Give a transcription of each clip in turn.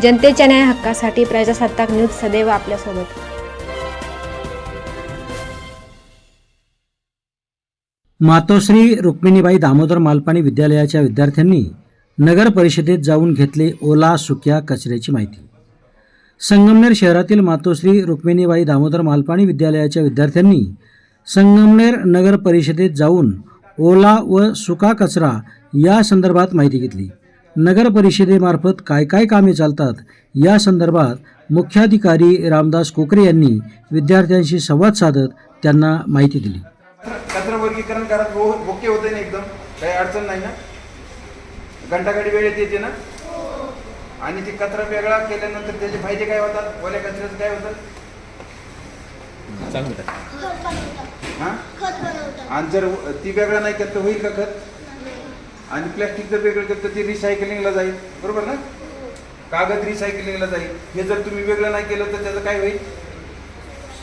जनतेच्या न्याय हक्कासाठी प्रजासत्ताक न्यूज सदैव आपल्यासोबत. मातोश्री रुक्मिणीबाई दामोदर मालपाणी विद्यालयाच्या विद्यार्थ्यांनी नगर परिषदेत जाऊन घेतले ओला सुक्या कचऱ्याची माहिती. संगमनेर शहरातील मातोश्री रुक्मिणीबाई दामोदर मालपाणी विद्यालयाच्या विद्यार्थ्यांनी संगमनेर नगर परिषदेत जाऊन ओला व सुका कचरा या संदर्भात माहिती घेतली. नगर परिषदेमार्फत काय काय कामे चालतात या संदर्भात मुख्याधिकारी रामदास कोकरे यांनी विद्यार्थ्यांशी संवाद साधत त्यांना माहिती दिली. कचरा वर्गीकरण करत ओके होते ना, एकदम काही अडचण नाही ना, घंटागाडी वेळेत येते ना. आणि ते कचरा वेगळा केल्यानंतर त्याचे फायदे काय होतात, ओल्या कचऱ्याचं काय होतं? हां, आणि जर ती वेगळा नाही केलं तर होईल का खत? आणि प्लॅस्टिक जर वेगळं केलं तर ती रिसायकलिंगला जाईल, बरोबर ना. कागद रिसायकलिंगला जाईल. हे जर तुम्ही वेगळं नाही केलं तर त्याचं काय होईल?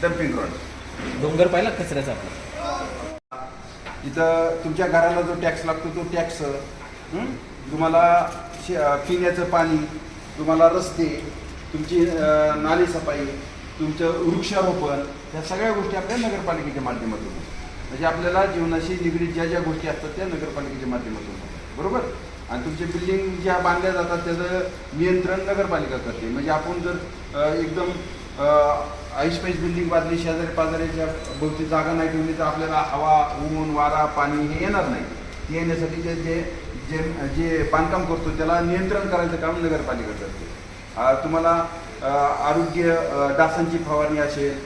Dumping ground. डोंगर पाहिला कचऱ्याचा आपला. इथं तुमच्या घराला जो टॅक्स लागतो तो टॅक्स, तुम्हाला पिण्याचं पाणी, तुम्हाला रस्ते, तुमची नाली सफाई, तुमचं वृक्षारोपण, ह्या सगळ्या गोष्टी आपल्या नगरपालिकेच्या माध्यमातून, म्हणजे आपल्याला जीवनाशी निगडीत ज्या ज्या गोष्टी असतात त्या नगरपालिकेच्या माध्यमातून, बरोबर. आणि तुमचे बिल्डिंग ज्या बांधल्या जातात त्याचं नियंत्रण नगरपालिका करते. म्हणजे आपण जर एकदम ऐसपैस बिल्डिंग बांधली, शेजारी पाजारीच्या भोवती जागा नाही ठेवली तर आपल्याला हवा, ऊन, वारा, पाणी हे येणार नाही. ते येण्यासाठी जे जे जे जे बांधकाम करतो त्याला नियंत्रण करायचं काम नगरपालिका करते. तुम्हाला आरोग्य, डासांची फवारणी असेल,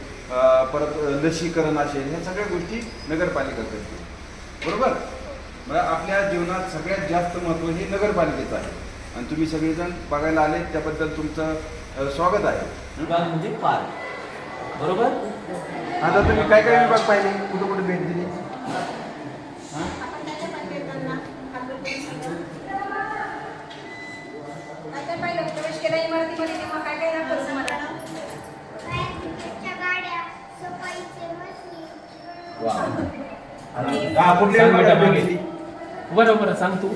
परत लसीकरण असेल, ह्या सगळ्या गोष्टी नगरपालिका करते, बरोबर. मग आपल्या जीवनात सगळ्यात जास्त महत्त्व हे नगरपालिकेचं आहे. आणि तुम्ही सगळेजण बघायला आले त्याबद्दल तुमचं स्वागत आहे. विभाग म्हणजे पार्क, बरोबर. आता तुम्ही काय काय विभाग पाहिले, कुठं कुठे भेट दिली? बरोबर सांग तू.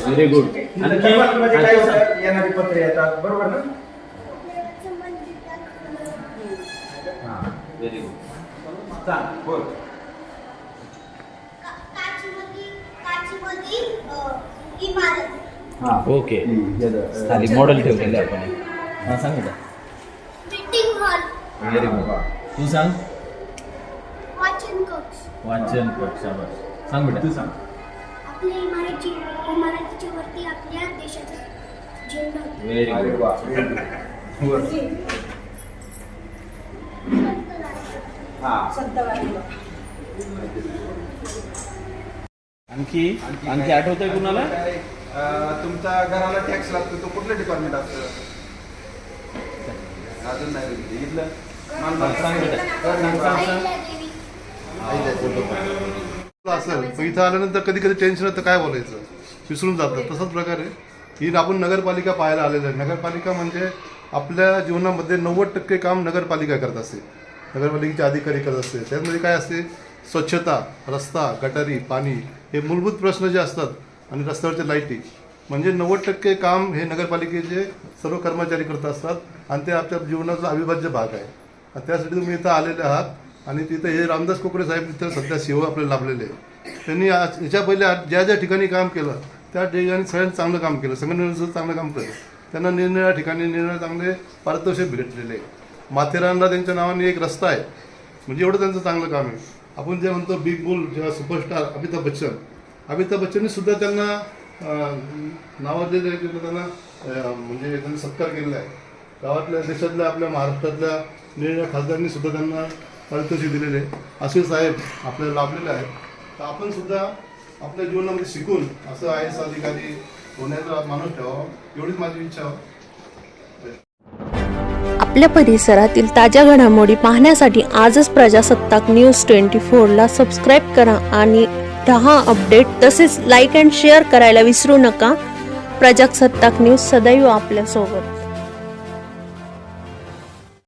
Very good. मध्ये काय होतं, येणारी पत्रे येतात, बरोबर ना. Very good. चाल बोल. ओके, खाली मॉडेल ठेवलेले आपण. हां सांग ना. Very good. तू सांग. वाचन कक्ष. सांग बेटा, तू सांग. आपल्या इमारतीच्या वरती आपल्या देशाचा झेंडा. Very good. आणखी आठवतंय कुणाला? तुमच्या घराला टॅक्स लागतो तो कुठलं डिपार्टमेंट असतं? अजून नाही बघितलं. असेल पण इथं आल्यानंतर कधी कधी टेन्शन होतं, काय बोलायचं विसरून जातं. तसंच प्रकारे ही आपण नगरपालिका पाहायला आलेलं आहे. नगरपालिका म्हणजे आपल्या जीवनामध्ये 90% काम नगरपालिका करत असते, नगरपालिकेचे अधिकारी करत असते. त्यामध्ये काय असते, स्वच्छता, रस्ता, गटारी, पाणी, हे मूलभूत प्रश्न जे असतात आणि रस्त्यावरच्या लाईटी, म्हणजे 90% काम हे नगरपालिकेचे सर्व कर्मचारी करत असतात आणि ते आपल्या जीवनाचा अविभाज्य भाग आहे. आणि त्यासाठी तुम्ही इथं आलेले आहात. आणि तिथं हे रामदास कोकरे साहेब इथं सध्या CEO आपल्याला लाभलेले आहे. त्यांनी याच्या पहिले ज्या ज्या ठिकाणी काम केलं त्या ठिकाणी सगळ्यांनी चांगलं काम केलं, संघटनेचं चांगलं काम केलं. त्यांना निरनिराळ्या ठिकाणी निरनिराळे चांगले पारितोषिक भेटलेले आहे. माथेरानला त्यांच्या नावाने एक रस्ता आहे, म्हणजे एवढं त्यांचं चांगलं काम आहे. आपण जे म्हणतो बिग बुल जेव्हा सुपरस्टार अमिताभ बच्चननी सुद्धा त्यांना नावाजलेलं आहे, त्यांना म्हणजे त्यांनी सत्कार केलेला आहे. गावातल्या, देशातल्या, आपल्या महाराष्ट्रातल्या निरनिराळ्या खासदारांनी सुद्धा त्यांना पारितोषिक दिलेले आहे. असे साहेब आपल्याला लाभलेले आहेत. तर आपण सुद्धा आपल्या जीवनामध्ये शिकून असं IAS अधिकारी होण्याचा माणूस ठेवावा, एवढीच माझी इच्छा आहे. आपल्या परिसरातील ताज्या घडामोडी पाहण्यासाठी आजच प्रजासत्ताक न्यूज 24ला सबस्क्राईब करा आणि 10 अपडेट तसेच लाईक अँड शेअर करायला विसरू नका. प्रजासत्ताक न्यूज सदैव आपल्यासोबत.